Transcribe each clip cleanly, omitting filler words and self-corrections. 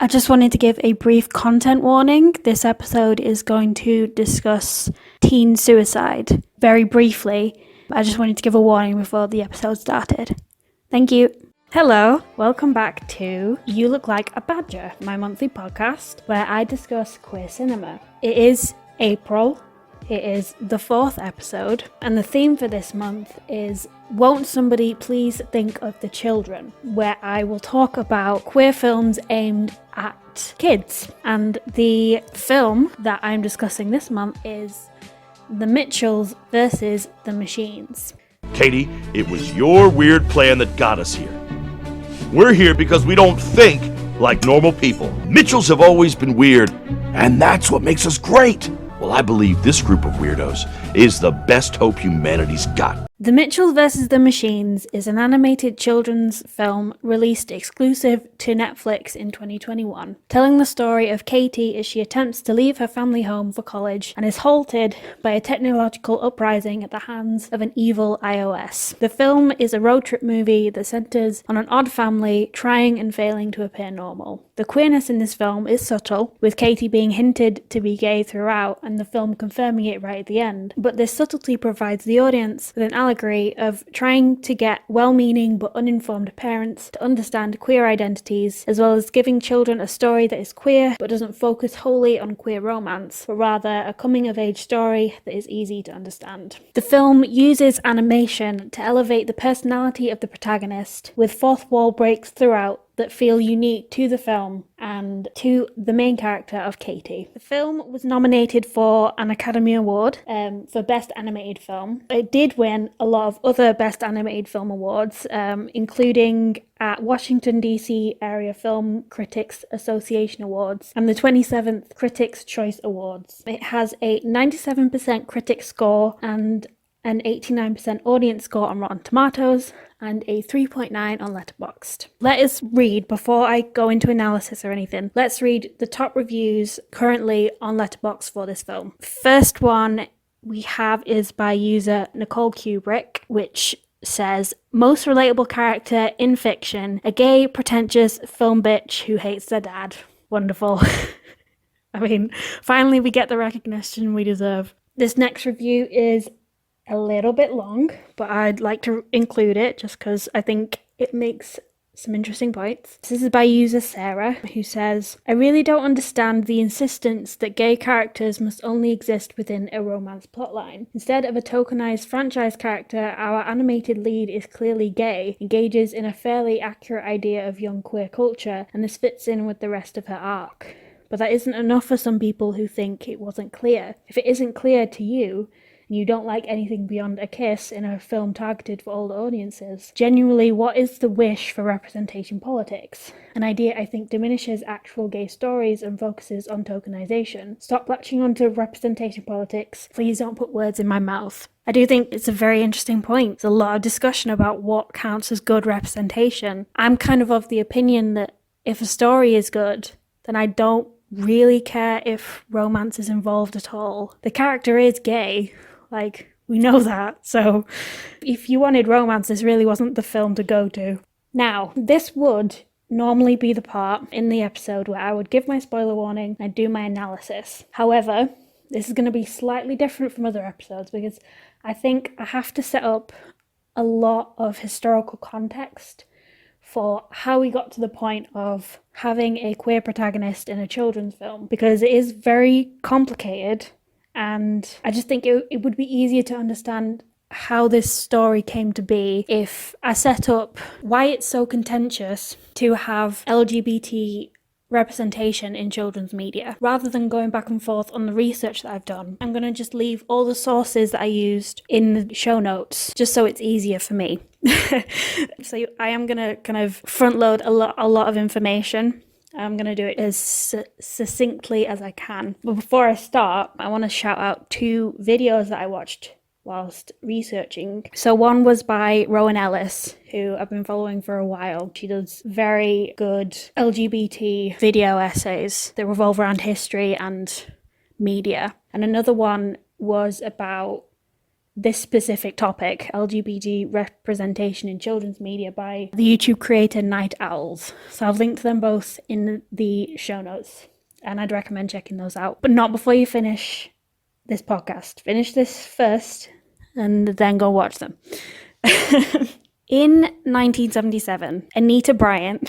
I just wanted to give a brief content warning. This episode is going to discuss teen suicide. Very briefly, I just wanted to give a warning before the episode started. Thank you. Hello, welcome back to You Look Like a Badger, my monthly podcast where I discuss queer cinema. It is April. It is the 4th episode, and the theme for this month is Won't Somebody Please Think of the Children, where I will talk about queer films aimed at kids. And the film that I'm discussing this month is The Mitchells versus the Machines. Katie, it was your weird plan that got us here. We're here because we don't think like normal people. Mitchells have always been weird, and that's what makes us great. Well, I believe this group of weirdos is the best hope humanity's got. The Mitchells vs. the Machines is an animated children's film released exclusive to Netflix in 2021, telling the story of Katie as she attempts to leave her family home for college and is halted by a technological uprising at the hands of an evil iOS. The film is a road trip movie that centers on an odd family trying and failing to appear normal. The queerness in this film is subtle, with Katie being hinted to be gay throughout and the film confirming it right at the end, but this subtlety provides the audience with an allegory of trying to get well-meaning but uninformed parents to understand queer identities, as well as giving children a story that is queer but doesn't focus wholly on queer romance, but rather a coming-of-age story that is easy to understand. The film uses animation to elevate the personality of the protagonist, with fourth wall breaks throughout that feel unique to the film and to the main character of Katie. The film was nominated for an Academy Award for Best Animated Film. It did win a lot of other Best Animated Film awards, including at Washington DC Area Film Critics Association Awards and the 27th Critics' Choice Awards. It has a 97% critic score and an 89% audience score on Rotten Tomatoes, and a 3.9 on Letterboxd. Let us read, before I go into analysis or anything, let's read the top reviews currently on Letterboxd for this film. First one we have is by user Nicole Kubrick, which says, most relatable character in fiction, a gay, pretentious film bitch who hates their dad. Wonderful. I mean, finally we get the recognition we deserve. This next review is a little bit long, but I'd like to include it just because I think it makes some interesting points. This is by user Sarah, who says, I really don't understand the insistence that gay characters must only exist within a romance plotline. Instead of a tokenized franchise character, our animated lead is clearly gay, engages in a fairly accurate idea of young queer culture, and this fits in with the rest of her arc. But that isn't enough for some people who think it wasn't clear. If it isn't clear to you, and you don't like anything beyond a kiss in a film targeted for older audiences, genuinely, what is the wish for representation politics? An idea I think diminishes actual gay stories and focuses on tokenization. Stop latching onto representation politics. Please don't put words in my mouth. I do think it's a very interesting point. There's a lot of discussion about what counts as good representation. I'm kind of the opinion that if a story is good, then I don't really care if romance is involved at all. The character is gay. We know that, so if you wanted romance, this really wasn't the film to go to. Now, this would normally be the part in the episode where I would give my spoiler warning and do my analysis. However, this is going to be slightly different from other episodes because I think I have to set up a lot of historical context for how we got to the point of having a queer protagonist in a children's film, because it is very complicated. And I just think it would be easier to understand how this story came to be if I set up why it's so contentious to have LGBT representation in children's media. Rather than going back and forth on the research that I've done, I'm going to just leave all the sources that I used in the show notes, just so it's easier for me. So I am going to kind of front load a lot of information. I'm going to do it as succinctly as I can. But before I start, I want to shout out 2 videos that I watched whilst researching. So one was by Rowan Ellis, who I've been following for a while. She does very good LGBT video essays that revolve around history and media. And another one was about this specific topic, LGBT representation in children's media, by the YouTube creator Night Owls. So I've linked them both in the show notes, and I'd recommend checking those out. But not before you finish this podcast. Finish this first and then go watch them. In 1977, Anita Bryant,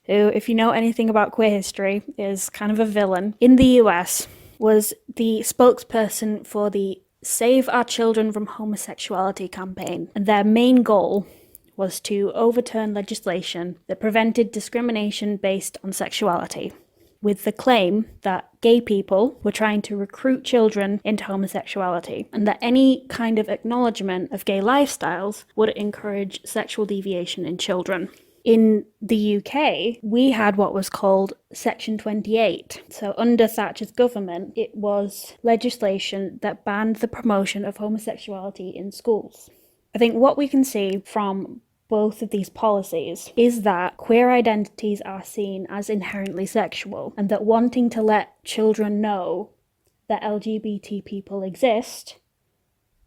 who, if you know anything about queer history, is kind of a villain, in the US, was the spokesperson for the Save Our Children from Homosexuality campaign. And their main goal was to overturn legislation that prevented discrimination based on sexuality, with the claim that gay people were trying to recruit children into homosexuality, and that any kind of acknowledgement of gay lifestyles would encourage sexual deviation in children. In the UK, we had what was called Section 28. So under Thatcher's government, it was legislation that banned the promotion of homosexuality in schools. I think what we can see from both of these policies is that queer identities are seen as inherently sexual, and that wanting to let children know that LGBT people exist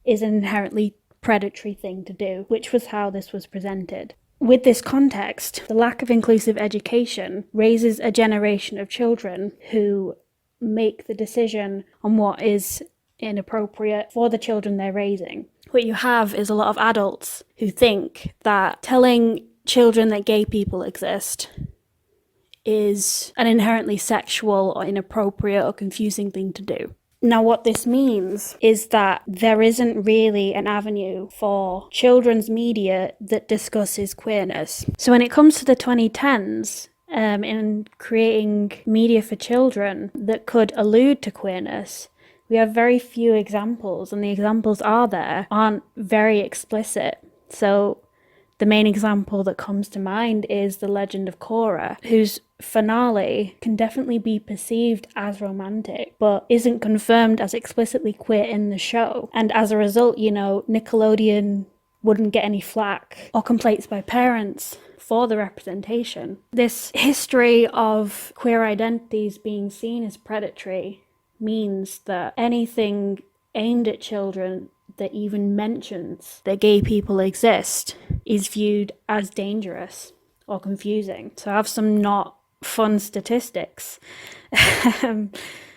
is an inherently predatory thing to do, which was how this was presented. With this context, the lack of inclusive education raises a generation of children who make the decision on what is inappropriate for the children they're raising. What you have is a lot of adults who think that telling children that gay people exist is an inherently sexual or inappropriate or confusing thing to do. Now, what this means is that there isn't really an avenue for children's media that discusses queerness. So when it comes to the 2010s, in creating media for children that could allude to queerness, we have very few examples, and the examples aren't very explicit. So the main example that comes to mind is The Legend of Korra, whose finale can definitely be perceived as romantic, but isn't confirmed as explicitly queer in the show. And as a result, Nickelodeon wouldn't get any flack or complaints by parents for the representation. This history of queer identities being seen as predatory means that anything aimed at children that even mentions that gay people exist is viewed as dangerous or confusing. So I have some not fun statistics.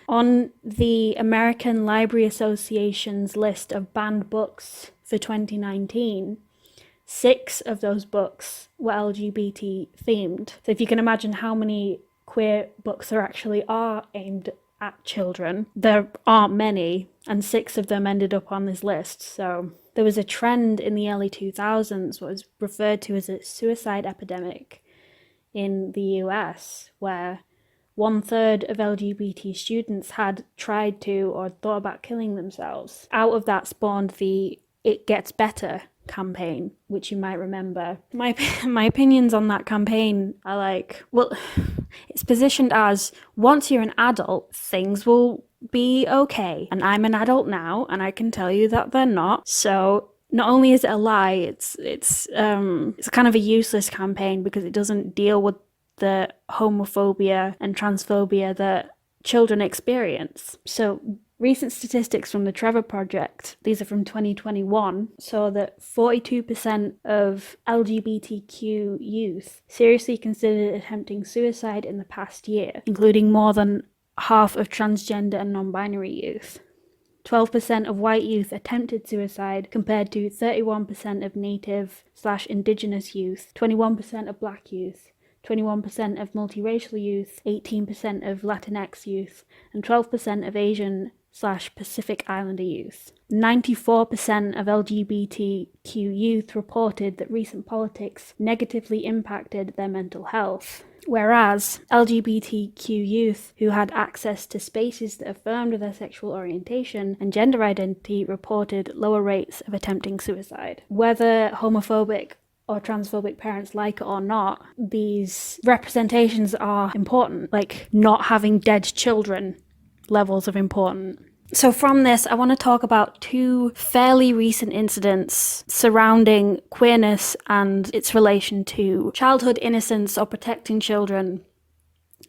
On the American Library Association's list of banned books for 2019, 6 of those books were LGBT themed. So if you can imagine how many queer books there actually are aimed at children, there aren't many, and 6 of them ended up on this list. So there was a trend in the early 2000s, what was referred to as a suicide epidemic in the US, where 1/3 of LGBT students had tried to or thought about killing themselves. Out of that spawned the It Gets Better campaign, which you might remember. My opinions on that campaign are it's positioned as, once you're an adult, things will be okay. And I'm an adult now, and I can tell you that they're not. So not only is it a lie, it's kind of a useless campaign because it doesn't deal with the homophobia and transphobia that children experience. So recent statistics from the Trevor Project, these are from 2021, saw that 42% of LGBTQ youth seriously considered attempting suicide in the past year, including more than half of transgender and non-binary youth. 12% of white youth attempted suicide, compared to 31% of Native/Indigenous youth, 21% of Black youth, 21% of multiracial youth, 18% of Latinx youth, and 12% of Asian/Pacific Islander youth. 94% of LGBTQ youth reported that recent politics negatively impacted their mental health, whereas LGBTQ youth who had access to spaces that affirmed their sexual orientation and gender identity reported lower rates of attempting suicide. Whether homophobic or transphobic parents like it or not, these representations are important, like not having dead children levels of important. So from this, I want to talk about 2 fairly recent incidents surrounding queerness and its relation to childhood innocence or protecting children,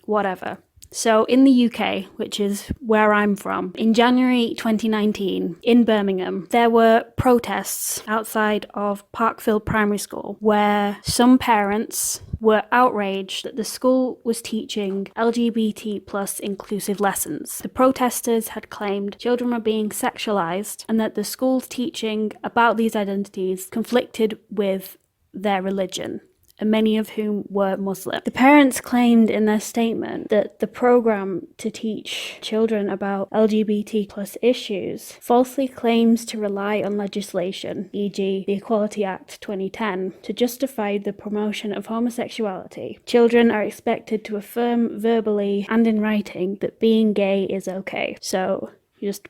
whatever. So in the UK, which is where I'm from, in January 2019 in Birmingham, there were protests outside of Parkfield Primary School where some parents were outraged that the school was teaching LGBT plus inclusive lessons. The protesters had claimed children were being sexualized and that the school's teaching about these identities conflicted with their religion, and many of whom were Muslim. The parents claimed in their statement that the program to teach children about LGBT plus issues falsely claims to rely on legislation, e.g. the Equality Act 2010, to justify the promotion of homosexuality. Children are expected to affirm verbally and in writing that being gay is okay. So you just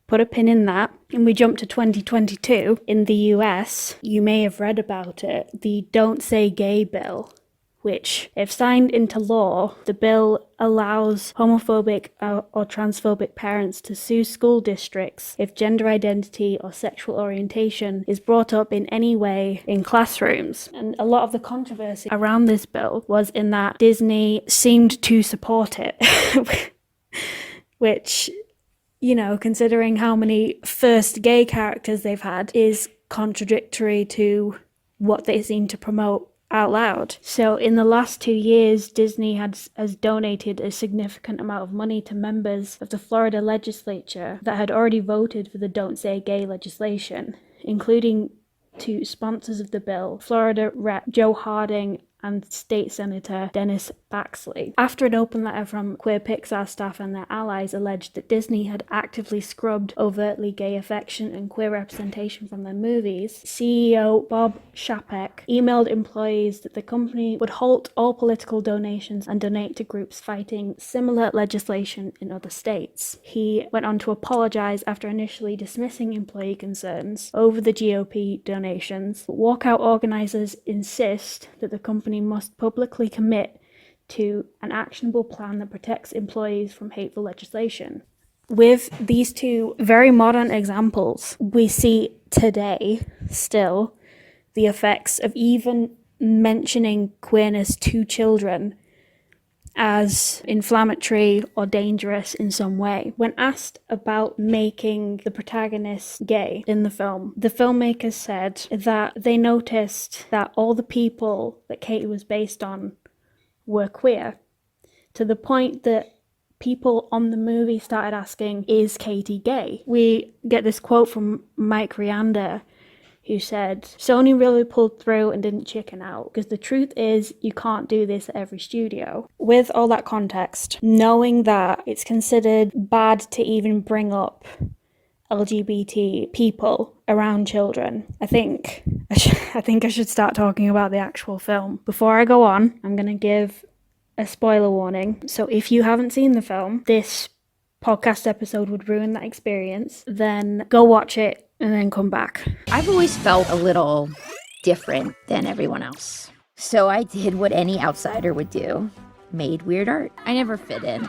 put a pin in that, and we jump to 2022. In the US, you may have read about it, the Don't Say Gay bill, which, if signed into law, the bill allows homophobic or transphobic parents to sue school districts if gender identity or sexual orientation is brought up in any way in classrooms. And a lot of the controversy around this bill was in that Disney seemed to support it, which, you know, considering how many first gay characters they've had, is contradictory to what they seem to promote out loud. So in the last 2 years, Disney has donated a significant amount of money to members of the Florida legislature that had already voted for the Don't Say Gay legislation, including to sponsors of the bill, Florida Rep. Joe Harding and State Senator Dennis Baxley. After an open letter from queer Pixar staff and their allies alleged that Disney had actively scrubbed overtly gay affection and queer representation from their movies, CEO Bob Chapek emailed employees that the company would halt all political donations and donate to groups fighting similar legislation in other states. He went on to apologize after initially dismissing employee concerns over the GOP donations. Walkout organizers insist that the company must publicly commit to an actionable plan that protects employees from hateful legislation. With these two very modern examples, we see today still the effects of even mentioning queerness to children as inflammatory or dangerous in some way. When asked about making the protagonist gay in the film, the filmmakers said that they noticed that all the people that Katie was based on were queer, to the point that people on the movie started asking, is Katie gay? We get this quote from Mike Rianda, who said, Sony really pulled through and didn't chicken out, because the truth is you can't do this at every studio. With all that context, knowing that it's considered bad to even bring up LGBT people around children, I think I should start talking about the actual film. Before I go on, I'm going to give a spoiler warning. So if you haven't seen the film, this podcast episode would ruin that experience. Then go watch it and then come back. I've always felt a little different than everyone else. So I did what any outsider would do, made weird art. I never fit in,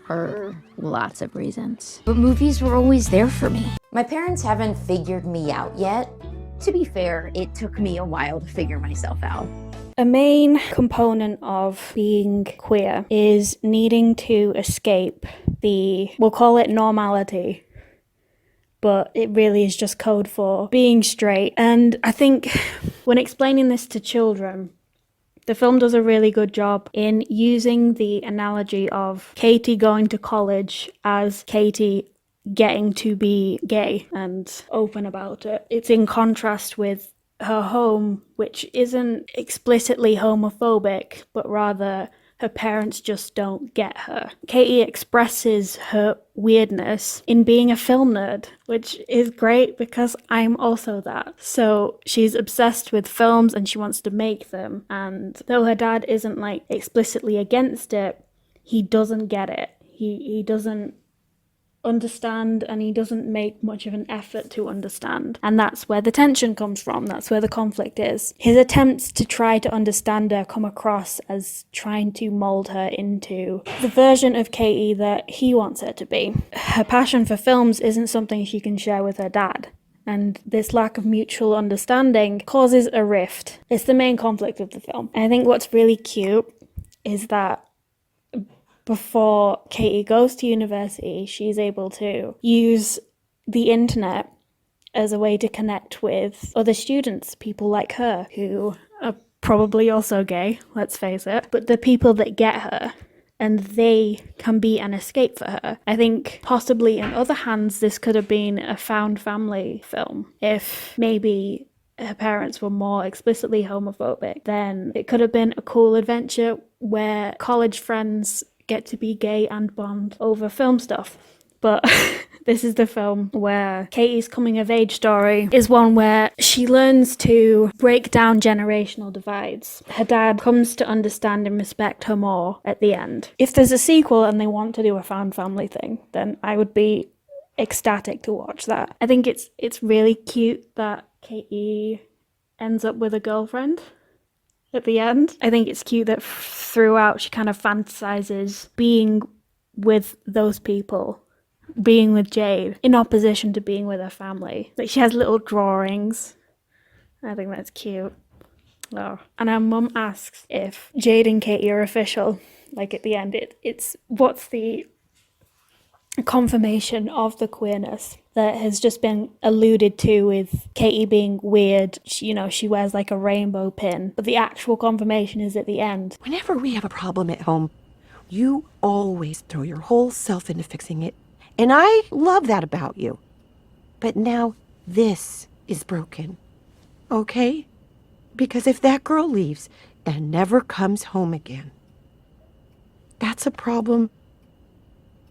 for lots of reasons. But movies were always there for me. My parents haven't figured me out yet. To be fair, it took me a while to figure myself out. A main component of being queer is needing to escape we'll call it normality, but it really is just code for being straight. And I think when explaining this to children, the film does a really good job in using the analogy of Katie going to college as Katie getting to be gay and open about it. It's in contrast with her home, which isn't explicitly homophobic, but rather her parents just don't get her. Katie expresses her weirdness in being a film nerd, which is great because I'm also that. So she's obsessed with films and she wants to make them. And though her dad isn't like explicitly against it, he doesn't get it. He doesn't understand, and he doesn't make much of an effort to understand. And that's where the tension comes from. That's where the conflict is. His attempts to try to understand her come across as trying to mold her into the version of Katie that he wants her to be. Her passion for films isn't something she can share with her dad. And this lack of mutual understanding causes a rift. It's the main conflict of the film. And I think what's really cute is that before Katie goes to university, she's able to use the internet as a way to connect with other students, people like her, who are probably also gay, let's face it, but the people that get her, and they can be an escape for her. I think possibly in other hands, this could have been a found family film. If maybe her parents were more explicitly homophobic, then it could have been a cool adventure where college friends get to be gay and bond over film stuff. But this is the film where Katie's coming of age story is one where she learns to break down generational divides. Her dad comes to understand and respect her more at the end. If there's a sequel and they want to do a found family thing, then I would be ecstatic to watch that. I think it's really cute that Katie ends up with a girlfriend at the end. I think it's cute that throughout she kind of fantasizes being with those people, being with Jade, in opposition to being with her family. Like, she has little drawings. I think that's cute. Oh. And her mum asks if Jade and Katie are official. Like, at the end, it's what's the confirmation of the queerness that has just been alluded to with Katie being weird. She wears like a rainbow pin, but the actual confirmation is at the end. Whenever we have a problem at home, you always throw your whole self into fixing it. And I love that about you. But now this is broken. Okay? Because if that girl leaves and never comes home again, that's a problem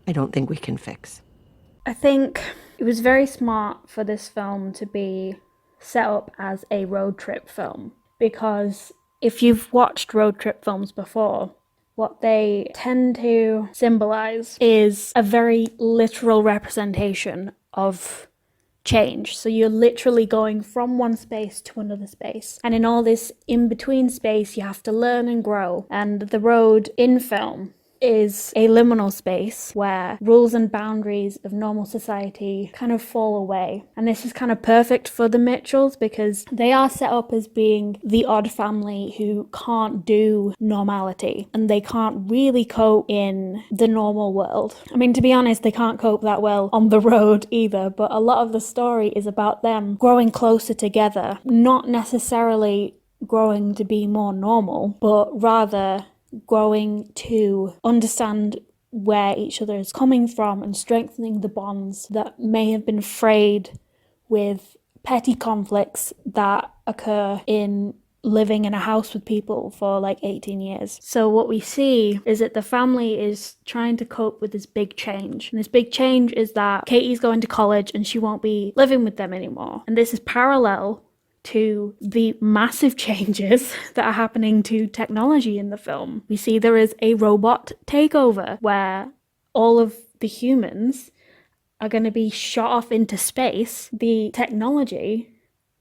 I don't think we can fix. I think it was very smart for this film to be set up as a road trip film, because if you've watched road trip films before, what they tend to symbolize is a very literal representation of change. So you're literally going from one space to another space. And in all this in-between space, you have to learn and grow. And the road in film is a liminal space where rules and boundaries of normal society kind of fall away. And this is kind of perfect for the Mitchells because they are set up as being the odd family who can't do normality and they can't really cope in the normal world. I mean, to be honest, they can't cope that well on the road either, but a lot of the story is about them growing closer together, not necessarily growing to be more normal, but rather growing to understand where each other is coming from and strengthening the bonds that may have been frayed with petty conflicts that occur in living in a house with people for like 18 years. So what we see is that the family is trying to cope with this big change. And this big change is that Katie's going to college and she won't be living with them anymore. And this is parallel to the massive changes that are happening to technology in the film. We see there is a robot takeover where all of the humans are going to be shot off into space. The technology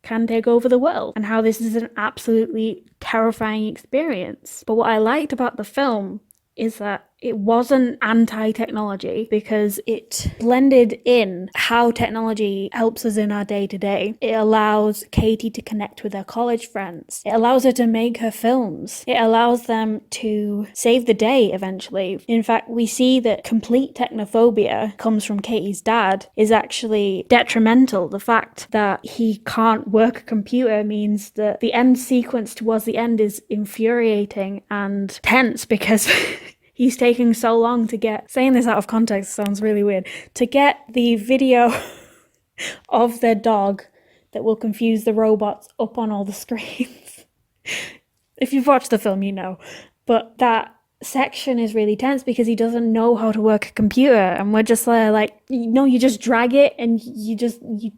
can take over the world, and how this is an absolutely terrifying experience. But what I liked about the film is that it wasn't anti-technology because it blended in how technology helps us in our day-to-day. It allows Katie to connect with her college friends. It allows her to make her films. It allows them to save the day eventually. In fact, we see that complete technophobia comes from Katie's dad is actually detrimental. The fact that he can't work a computer means that the end sequence towards the end is infuriating and tense because he's taking so long to get, saying this out of context sounds really weird, to get the video of their dog that will confuse the robots up on all the screens. If you've watched the film, you know. But that section is really tense because he doesn't know how to work a computer. And we're just like, you just drag it and you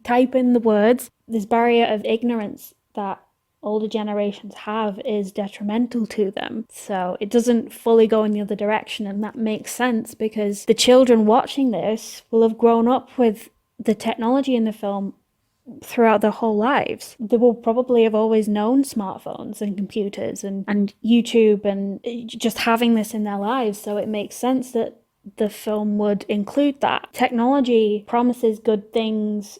type in the words. This barrier of ignorance that older generations have is detrimental to them. So it doesn't fully go in the other direction, and that makes sense because the children watching this will have grown up with the technology in the film throughout their whole lives. They will probably have always known smartphones and computers and YouTube and just having this in their lives. So it makes sense that the film would include that. Technology promises good things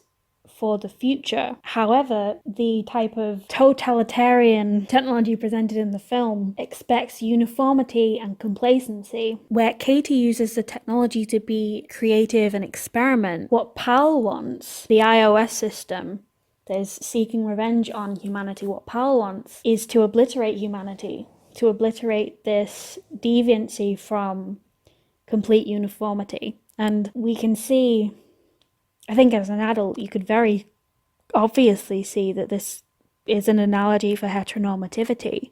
for the future. However, the type of totalitarian technology presented in the film expects uniformity and complacency. Where Katie uses the technology to be creative and experiment, what PAL wants, the iOS system, that is seeking revenge on humanity, what PAL wants is to obliterate humanity, to obliterate this deviancy from complete uniformity. And we can see, I think as an adult, you could very obviously see that this is an analogy for heteronormativity.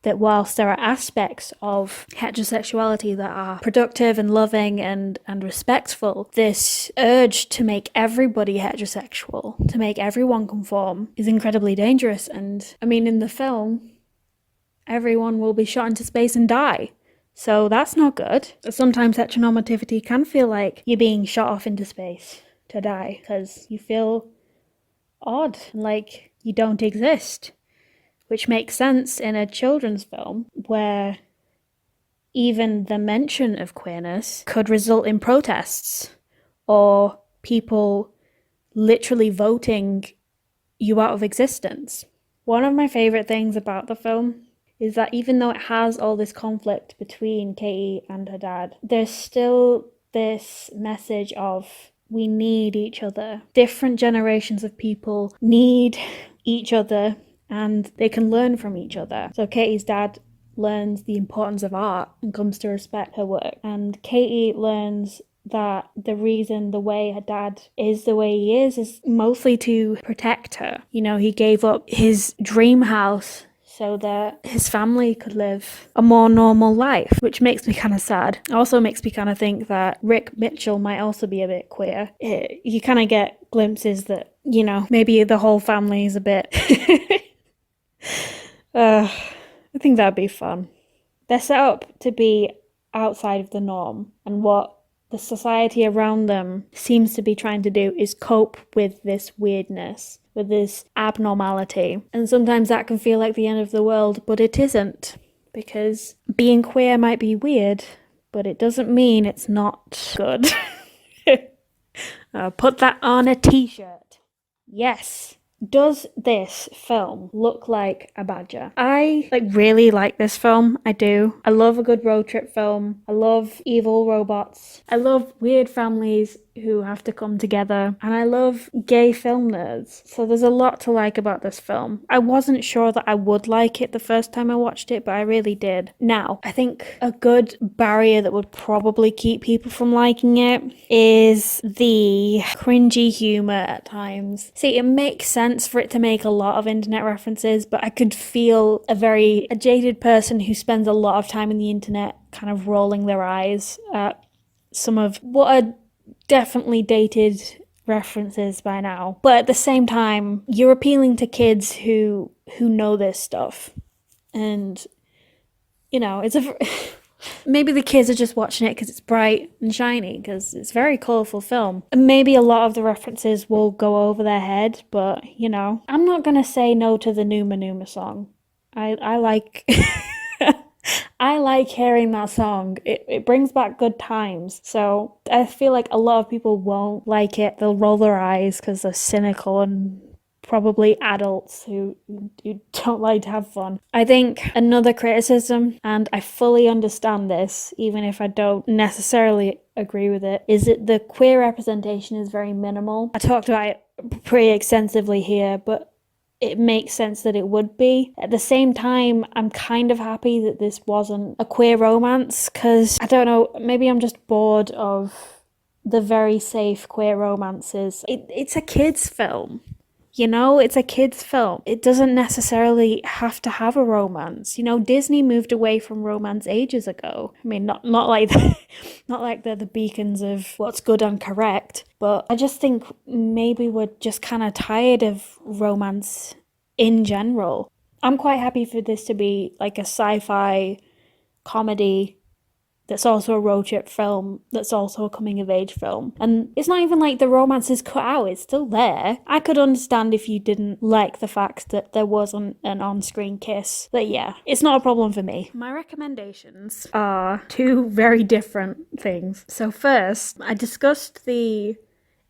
That whilst there are aspects of heterosexuality that are productive and loving and respectful, this urge to make everybody heterosexual, to make everyone conform, is incredibly dangerous. And I mean, in the film, everyone will be shot into space and die. So that's not good. Sometimes heteronormativity can feel like you're being shot off into space to die because you feel odd, like you don't exist. Which makes sense in a children's film where even the mention of queerness could result in protests or people literally voting you out of existence. One of my favourite things about the film is that even though it has all this conflict between Katie and her dad, there's still this message of we need each other. Different generations of people need each other and they can learn from each other. So Katie's dad learns the importance of art and comes to respect her work. And Katie learns that the reason the way her dad is the way he is mostly to protect her. You know, he gave up his dream house so that his family could live a more normal life, which makes me kind of sad. It also makes me kind of think that Rick Mitchell might also be a bit queer. You kind of get glimpses that, you know, maybe the whole family is a bit... I think that'd be fun. They're set up to be outside of the norm, and what the society around them seems to be trying to do is cope with this weirdness, with this abnormality. And sometimes that can feel like the end of the world, but it isn't, because being queer might be weird, but it doesn't mean it's not good. Put that on a t-shirt. Yes. Does this film look like a badger? I really like this film. I do. I love a good road trip film. I love evil robots. I love weird families who have to come together. And I love gay film nerds. So there's a lot to like about this film. I wasn't sure that I would like it the first time I watched it, but I really did. Now, I think a good barrier that would probably keep people from liking it is the cringy humor at times. See, it makes sense for it to make a lot of internet references, but I could feel a jaded person who spends a lot of time in the internet kind of rolling their eyes at some of what are definitely dated references by now. But at the same time, you're appealing to kids who know this stuff. And, you know, maybe the kids are just watching it because it's bright and shiny, because it's a very colourful film. And maybe a lot of the references will go over their head, but, you know, I'm not going to say no to the Numa Numa song. I like... I like hearing that song. It brings back good times. So I feel like a lot of people won't like it. They'll roll their eyes because they're cynical and probably adults who don't like to have fun. I think another criticism, and I fully understand this, even if I don't necessarily agree with it, is that the queer representation is very minimal. I talked about it pretty extensively here, but it makes sense that it would be. At the same time, I'm kind of happy that this wasn't a queer romance, because, I don't know, maybe I'm just bored of the very safe queer romances. It's a kid's film. You know, it's a kid's film. It doesn't necessarily have to have a romance. You know, Disney moved away from romance ages ago. I mean, not like not like they're the beacons of what's good and correct, but I just think maybe we're just kind of tired of romance in general. I'm quite happy for this to be like a sci-fi comedy that's also a road trip film, that's also a coming-of-age film. And it's not even like the romance is cut out, it's still there. I could understand if you didn't like the fact that there wasn't an on-screen kiss. But yeah, it's not a problem for me. My recommendations are two very different things. So first, I discussed the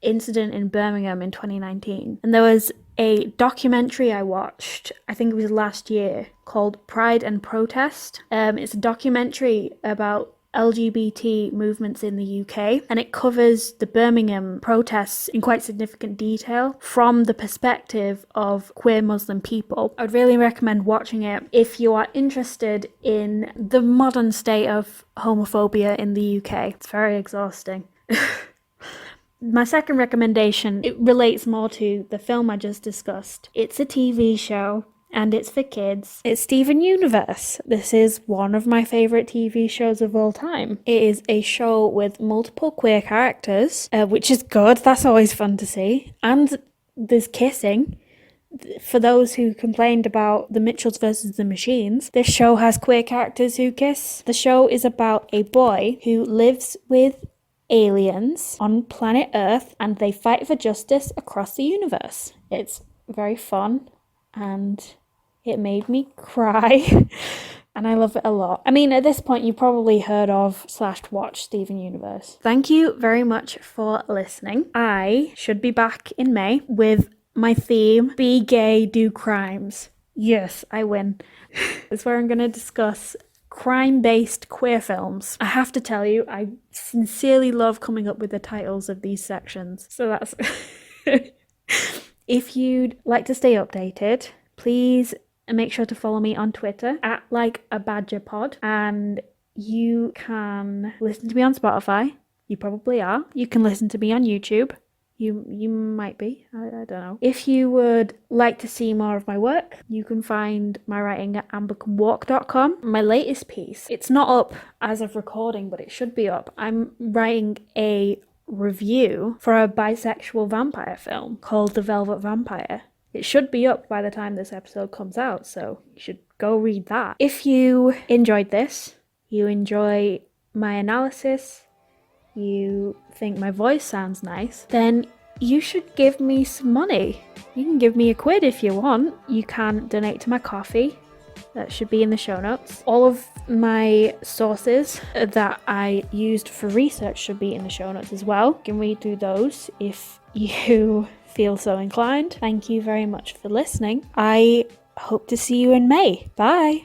incident in Birmingham in 2019. And there was a documentary I watched, I think it was last year, called Pride and Protest. It's a documentary about LGBT movements in the UK, and it covers the Birmingham protests in quite significant detail from the perspective of queer Muslim people. I'd really recommend watching it if you are interested in the modern state of homophobia in the UK. It's very exhausting. My second recommendation, it relates more to the film I just discussed. It's a TV show and it's for kids. It's Steven Universe. This is one of my favourite TV shows of all time. It is a show with multiple queer characters, which is good. That's always fun to see. And there's kissing. For those who complained about the Mitchells versus the Machines, this show has queer characters who kiss. The show is about a boy who lives with aliens on planet Earth and they fight for justice across the universe. It's very fun and it made me cry and I love it a lot. I mean, at this point you've probably heard of / watched Steven Universe. Thank you very much for listening. I should be back in May with my theme, Be Gay, Do Crimes. Yes, I win. It's where I'm going to discuss crime-based queer films. I have to tell you, I sincerely love coming up with the titles of these sections. So that's... If you'd like to stay updated, please make sure to follow me on Twitter at @likeabadgerpod, and you can listen to me on Spotify. You probably are. You can listen to me on YouTube. You might be. I don't know. If you would like to see more of my work, you can find my writing at ambercanwalk.com. My latest piece, it's not up as of recording, but it should be up. I'm writing a review for a bisexual vampire film called The Velvet Vampire. It should be up by the time this episode comes out, so you should go read that. If you enjoyed this, you enjoy my analysis, you think my voice sounds nice, then you should give me some money. You can give me £1 if you want. You can donate to my Kofi. That should be in the show notes. All of my sources that I used for research should be in the show notes as well. You can read through those if you feel so inclined. Thank you very much for listening. I hope to see you in May. Bye.